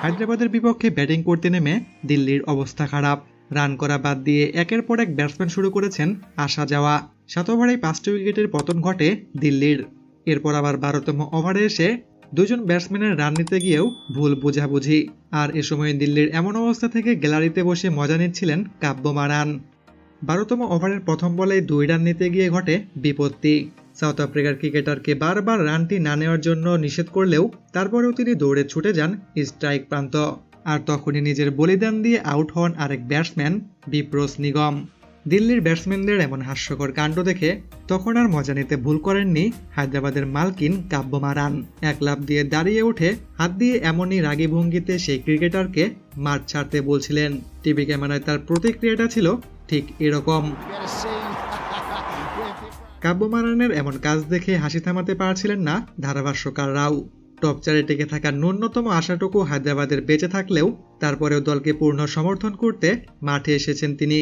হায়দ্রাবাদের বিপক্ষে ব্যাটিং করতে নেমে দিল্লির অবস্থা খারাপ। রান করা বাদ দিয়ে একের পর এক ব্যাটসম্যান শুরু করেছেন আসা যাওয়া। 7 ওভারেই 5টি উইকেটের পতন ঘটে দিল্লির। এরপর আবার 12তম ওভারে এসে দুজন ব্যাটসম্যানের রান নিতে গিয়েও ভুল বোঝাবুঝি। আর এ সময় দিল্লির এমন অবস্থা থেকে গ্যালারিতে বসে মজা নিচ্ছিলেন কাব্য মারান। 12তম ওভারের প্রথম বলেই 2 রান নিতে গিয়ে ঘটে বিপত্তি। সাউথ আফ্রিকার ক্রিকেটারকে বারবার রানটি না নেওয়ার জন্য নিষেধ করলেও তারপরেও তিনি দৌড়ে ছুটে যান স্ট্রাইক প্রান্ত। আর তখনই নিজের বলিদান দিয়ে আউট হন আরেক ব্যাটসম্যান বিপ্রস নিগম। দিল্লির ব্যাটসম্যানদের এমন হাস্যকর কাণ্ড দেখে তখন আর মজা নিতে ভুল করেননি হায়দ্রাবাদের মালকিন কাব্য মারান। এক লাফ দিয়ে দাঁড়িয়ে উঠে হাত দিয়ে এমনই রাগী ভঙ্গিতে সেই ক্রিকেটারকে মাঠ ছাড়তে বলছিলেন। টিভি ক্যামেরায় তার প্রতিক্রিয়াটা ছিল ঠিক এরকম। কাব্য মারানের এমন কাজ দেখে হাসি থামাতে পারছিলেন না ধারাভাষ্যকাররাও। টপ 4-এ টিকে থাকার ন্যূনতম আশাটুকু হায়দ্রাবাদের বেঁচে থাকলেও তারপরেও দলকে পূর্ণ সমর্থন করতে মাঠে এসেছেন তিনি।